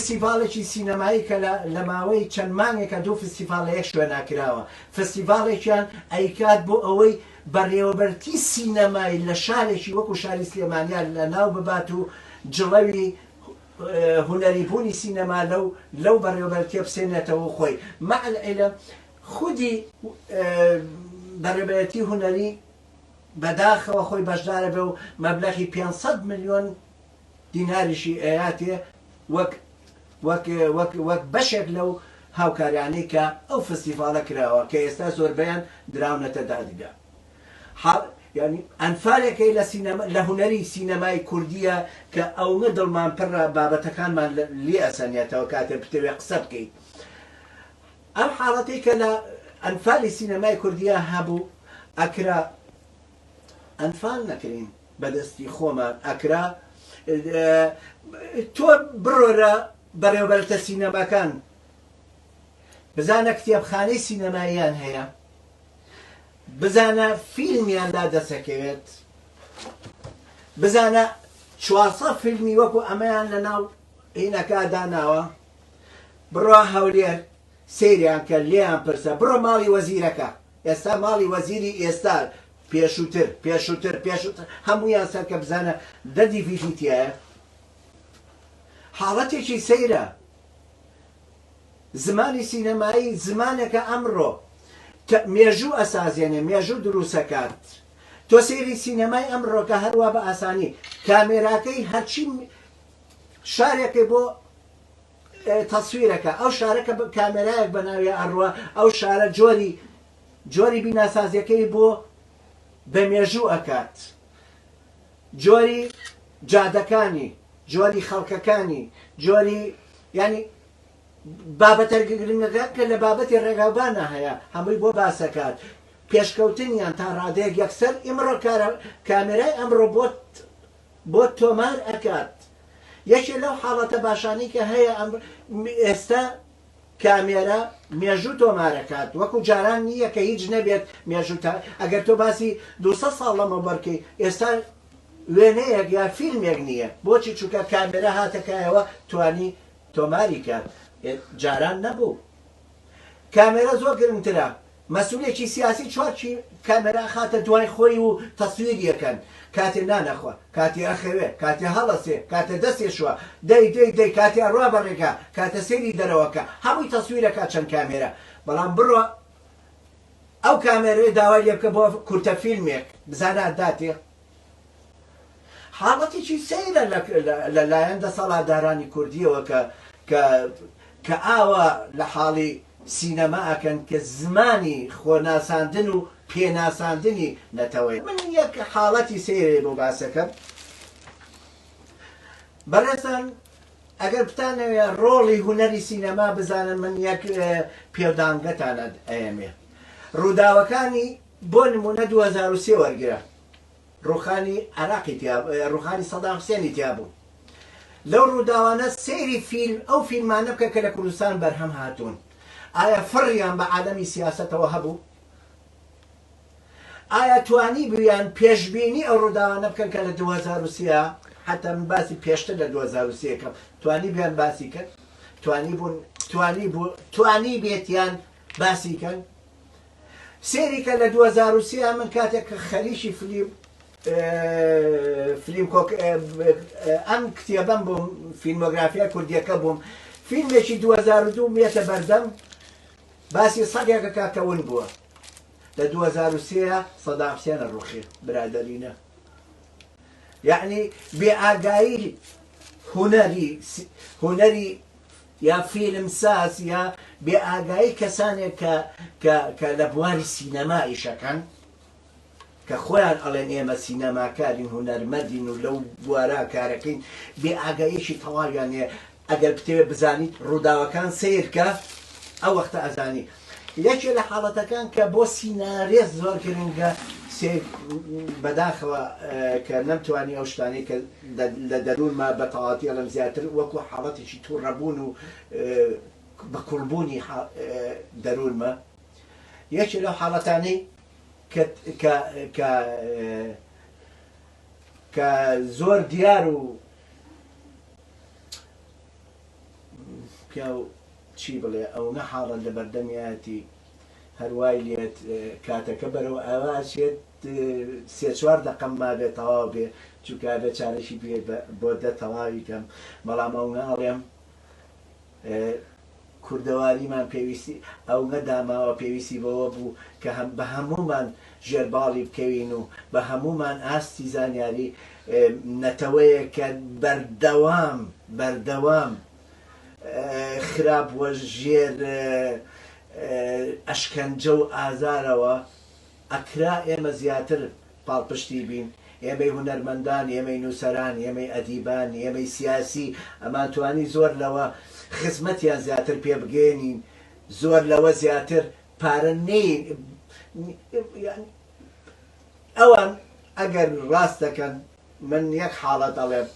فستیڤالێکی سینەمایی کە لە ماوەی چەند مانگێکە دوو فستیڤال لە یەک شوێناکراوە فستیڤالێکیان ئەیکات بۆ ئەوەی بەڕێوەبەرتی سینەمای لە شارێکی وەکو شاری سلێمانیان لە ناو ببات و جڵەوی هونەریبوونی سینەما لەو بەڕێوەبەرتیە بسێنێتەوە خۆی مەعلە خودی بەڕێوەبەرتی هونەری بەداخەوە خۆی بەشدارە بێ و مەبلەغی 500 ملیۆن دیناریشی ئەیاتێ وەک بەشێک لەو هاوکاریانەی کە ئەو فستیڤالە کراوە کە ئێستا زۆربەیان دراونەتە دادگا ینی ئەنفالێکی لە هونەری سینەمای کوردیە کە ئەومە دڵمان پڕە بابەتەکانمان لێ ئەسەنێتەوە کاتێ بتەوێ قسە بکەیت ئەم حاڵەتی کە لە ئەنفالی سینەمای کوردیە هەبوو ئەکرا ئەنفال نەکرین بەدەستی خۆمان ئەکرا تۆ بڕۆرە بەڕێوەبەرتە سینەماکان بزانە کتێبخانەی سینەماییان هەیە بزانە فیلمیان لا دەسەکەوێت بزانە 400 فیلمی وەکو ئەمەیان لە ناو هینەکە داناوە بڕۆ هەولێر سەیریان کە لێیان پرسە بڕۆ ماڵی وەزیرەکە ئێستا ماڵی وەزیری ئێستا پێشووتر هەموویان سەر کە بزانە دەردی ڤیژیتیایە حاڵەتێکی سەیرە زمانی سینەمایی زمانێکە ئەمڕۆ مێژوو ئەسازێنێ مێژوو دروسەکات تۆ سێری سینەمای ئەمڕۆکە هەروە بە ئاسانی کامێراکەی هەرچی شارێکی بۆ تەسویرەکە ئەو شارەکە کامێرایەک بەناوی ئەڕوە ئەو شارە جۆری بیناسازیەکەی بۆ بە مێژوو ئەکات جۆری جادەکانی جۆری خەڵکەکانی جۆری ینی بابەتە گرنگەکە کە لە بابەتی ڕێگاوبانە هەیە هەمووی بۆ باسەکات پێشکەوتنیان تا ڕادەیەک یەکسەر ئیمڕۆ کامێرای ئەمڕۆ بۆ تۆمار ئەکات یەکێ لەو حاڵەتە باشانی کە هەیە ئێستا کامێرە مێژوو تۆمارەکات وەکو جاران نییە کە هیچ نەبێت مێژوو ئەگەر تۆ باسی 200 ساڵ لەمە بەرکەی ئێستا وێنەیەک یا فیلمێک نییە بۆچی چووکە کامێرە هاتەکایەوە توانی تۆماری کات جاران نەبوو کامێرە زۆر گرنگترە مەسئولێکی سیاسی چوارچی کامێرا خاتە دوای خۆی و تەسویریەکەن کاتێ نانەخوا کاتی ئەخەوێ کاتی هەڵەسێ کاتە دەستێ شووە دەی کاتی ئەڕوا بەڕێکە کاتە سێری دەرەوەکە هەمووی تەسویرەکە چەند کامێرە بەڵام بڕۆ ئەو کامێرەی داوای لێ بکە بۆ کورتە فیلمێک بزانە داتێ حاڵەتێکی سەیرە لەلایەن دەسەڵاتدارانی کوردیەوە کە ئاوا لە حاڵی سینەما ئەکەن کە زمانی خۆناساندن و پێناساندنی نەتەوەی من یەک حاڵەتی سەیرێ بۆ باسەکەم بەڕێستان ئەگەر بتانەوێ ڕۆڵی هونەری سینەما بزانن من یەک پێودانگەتانە ئەیەمێ ڕووداوەکانی بۆ نمونە 2023 وەرگرە ڕوخانی عراقی ڕوخانی سەدام حوسێنی تیا بوو لەو ڕووداوانە سەیری فیلم ئەو فیلمانە بکە کە لە کوردستان بەرهەم هاتوون ئایا فڕیان بە عالەمی سیاسەتەوە هەبوو ئایا توانی بویان پێشبینی ئەو ڕووداوانە بکەن کە لە 2023 حتا من باسی پێشتر لە 2023 کەم توانی بیان باسی کرد توانی بێتیان باسی کەن سێری کە لە 2023 من کاتێک کە خەریکی فیلم ئەم کتێبەم بووم فیلمۆگرافیا کوردیەکە بووم فیلمێکی 2002 مێتە بەردەم باسی سەدێکە کاکەون بووە لە 2023 سەدام حوسێنە ڕوخێ برادەرینە یعنی بێئاگایی هونەری یا فیلمساز یا بێئاگایی کەسانێک کە لە بواری سینەما ئیشەکەن کە خۆیان ئەڵێن ئێمە سینەماکارین هونەرمەندین و لەو بوارە کارەکەین بێئاگاییشی تەواویانێ ئەگەر بتەوێ بزانیت ڕووداوەکان سیرکە ئەو وەختە ئەزانی یەکێ لە حاڵەتەکان کە بۆ سینارێز زۆر گرنگە بەداخەوە کە نەمتوانی ئەو شتانی کە لە دەروونمە بە تەواوەتی ئەڵەم زیاتر وەکو حاڵەتێکی تووڕەبوون و بەکوڵبوونی دەروونمە یەکێ لەو حاڵەتانەی کە زۆر دیار و پیاو چی بڵێ ئەو نەحاڵن لە بەردەمیاتی هەروای لێت کاتەکە بەرەو ئاواشێت سێ چوار دەقەم ما بێت تەواو بێ چووکە بە چارەشی پێ بۆ دە تەواوی کەم بەڵام ئەو ناڵێم کوردەواریمان پێویستی ئەو نەداماوە پێویستی بەوە بوو کە بە هەمومان ژێرباڵی بکەوین و بە هەمومان ئاستی زانیاری نەتەوەیە کە بەردەوام خراپ وە ژێر ئەشکەنجە و ئازارەوە ئەکرا ئێمە زیاتر پاڵپشتی بین ئێمەی هونەرمەندان ئێمەی نووسەران ئێمەی ئەدیبان ئێمەی سیاسی ئەمان توانی زۆر لەوە خزمەتیان زیاتر پێ بگەێنین زۆر لەوە زیاتر پارە نین ئەوان ئەگەر ڕاست دەکەن من یەک حاڵەت ئەڵێم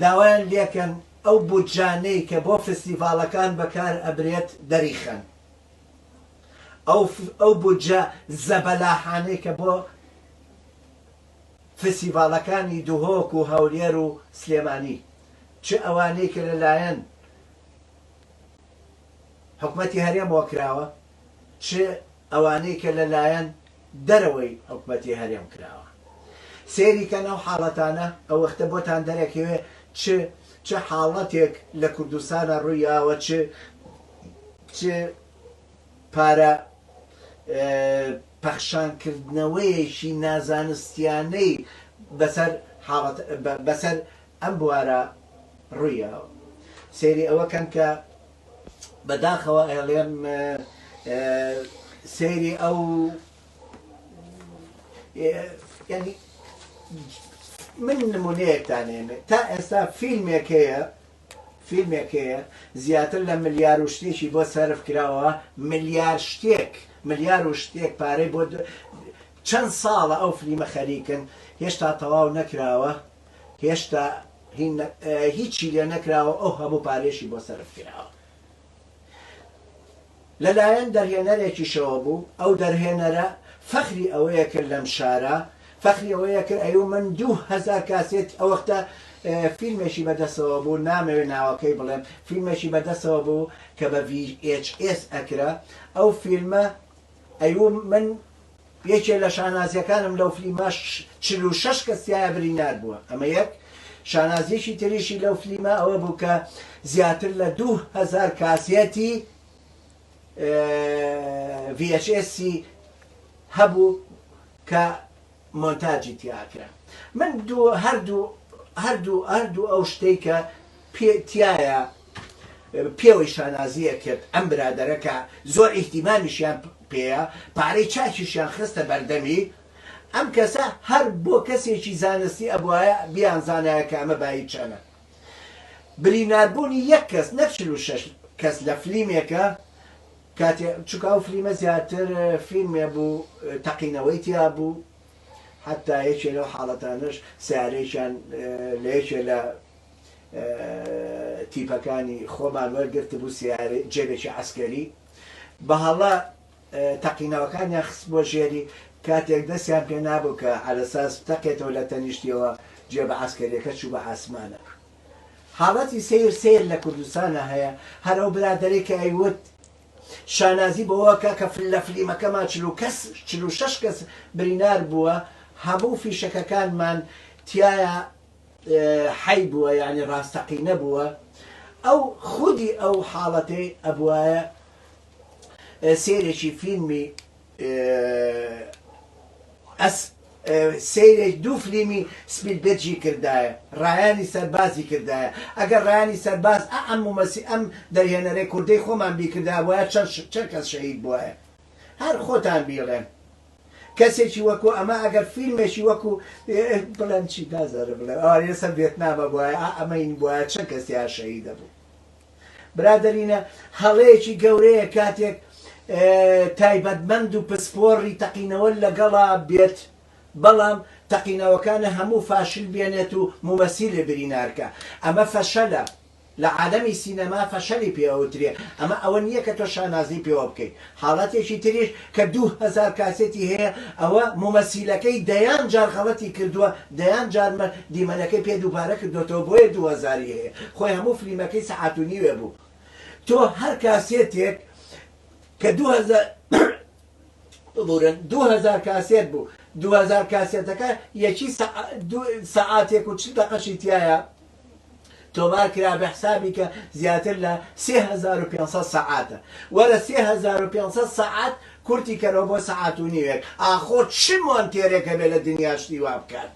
داوایان لێکەن ئەو بودجانەی کە بۆ فستیڤاڵەکان بەکار ئەبرێت دەریخەن ئەو بودجە زەبەلاحانەی کە بۆ فستیڤاڵەکانی دوهۆک و هەولێر و سلێمانی چ ئەوانەی کە لەلایەن حکومەتی هەرێمەوە کراوە چ ئەوانەی کە لەلایەن دەرەوەی حکومەتی هەرێم کراوە سێری کە ناو حاڵەتانە ئەو وەختە بۆتان دەرەکەوێ چ حاڵەتێک لە کوردستانە ڕوویاوە چ پارە پەخشانکردنەوەیەکی نازانستیانەی بەسەر ئەم بوارە ڕوویاوە سێری ئەوەکەن کە بەداخەوە ئەڵێم سێری ئەو ینی من نمونەیەکتانێنێ تا ئێستا فیلمێکەیە زیاتر لە ملیار و شتێکی بۆ سەرف کراوە ملیار و شتێک پارەی بۆ چەند ساڵە ئەو فیلمە خەریکن هێشتا تەواو نەکراوە هێشتا هیچی لێ نەکراوە ئەو هەموو پارێشی بۆ سەرف کراوە لەلایەن دەرهێنەرێکی شەوە بوو ئەو دەرهێنەرە فەخری ئەوەیە کرد لەم شارە فەخری ئەوەیە کرد ئەیوو من 2000 کاسێت ئەوەختە فیلمێکی بەدەستەوە بوو نامەوێ ناوەکەی بڵێم فیلمێکی بەدەستەوە بوو کە بە VHS ئەکرا ئەو فیلمە ئەیوو من یەکێ لە شانازیەکانم لەو فیلمە 46 کەسیایە برینار بووە ئەمە یەک شانازیەکی تریشی لەو فیلمە ئەوە بوو کە زیاتر لە 2000 کاسێتی VHS هەبوو کە مۆنتاجی تیاکرا من هەردوو ئەو شتەی کە تایە پێوەی شانازیە کرد ئەم برادەرەکە زۆر ئیحتیمامیشیان پێەیە پارەی چاکیشیان خستە بەردەمی ئەم کەسە هەر بۆ کەسێکی زانستی ئەبوایە بیان زانایە کە ئەمە بایی چەنە بریناربوونی یەک کەس نە 46 کەس لە فیلمێکە چونکە ئەو فیلمە زیاتر فیلمێ بوو تەقینەوەی تیا بوو حتا یەکێ لەو حاڵەتانش سیارەیەکیان لە یەکێ لە تیپەکانی خۆمان وەرگرت بوو سیارە جێبێکی عەسکەری بەهەڵە تەقینەوەکانیان خست بۆ ژێری کاتێک دەستیان پێ نابوو کە عەلەساس بتەقێتەوە لە تەنیشتیەوە جێبە عەسکەریەکە چوو بە ئاسمانە حاڵەتی سیر لە کوردستانە هەیە هەر ئەو برادەرەی کە ئەیوت شانازی بەوە کە لە فلیمەکەمان 46 کەس برینار بووە هەموو فیشەکەکانمان تایە حەی بووە یعنی ڕاستەقینە بووە ئەو خودی ئەو حاڵەتەی ئەبوایە سێرێکی فیلمی سیرێک دوو فلیمی سپیلبێرجی کردایە ڕایانی سەربازی کردایە ئەگەر ڕایانی سەرباز ئەم دەرهێنەرەی کوردەی خۆمان بیکردا وایە چەند کەس شەهید بووایە هەر خۆتان بیڵێن کەسێکی وەکو ئەمە ئەگەر فیلمێکی وەکو بڵێن چی دازارە بڵێ ئەوەسە ڤێتنامە بووایە ئەمەین بووایە چەند کەسیان شەهیدە بوو برادەرینە هەڵەیەکی گەورەیە کاتێک تایبەتمەند و پسپۆڕی تەقینەوە لەگەڵا بێت بەڵام تەقینەوەکانە هەموو فاشل بێنێت و مومەسیل لە برینارکە ئەمە فەشەلە لە عالەمی سینەما فەشەلی پێوترێ ئەمە ئەوە نییە کە تۆ شانازی پێوە بکەیت حاڵەتێکی تریش کە 2000 کاسێتی هەیە ئەوە ممەسیلەکەی دەیان جار غەڵەتی کردووە دەیان جار دیمەنەکەی پێ دووبارە کردوتەوە بۆیە 2000 هەیە خۆی هەموو فلیمەکەی سەعات و نیوێ بوو تۆ هەر کاسێتێک کە 2000 کاسێت بوو 2000 کاسێتەکە یەکی سەعاتێک و 40 دقەشی تایە تۆمار کرا بە حسابی کە زیاتر لە 3500 سەعاتە وەرە 3500 سەعات کورتی کەرەوە بۆ سەعات و نیوێک ئاخۆ چ مۆنتێرێکە بێ لە دنیاشتی وا بکات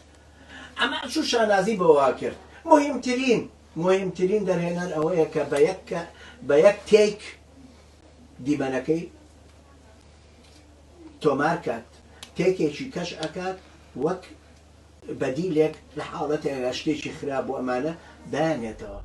ئەمە چوو شانازی بەوا کرد مهمترین دەرهێنان ئەوەیە کە بە یەک تێک دیمەنەکەی تۆمار کات تێکێکی کەش ئەکات وەک بەدیلێک لە حاڵەتێک شتێکی خراپ بۆ ئەمانە دایانێتەوە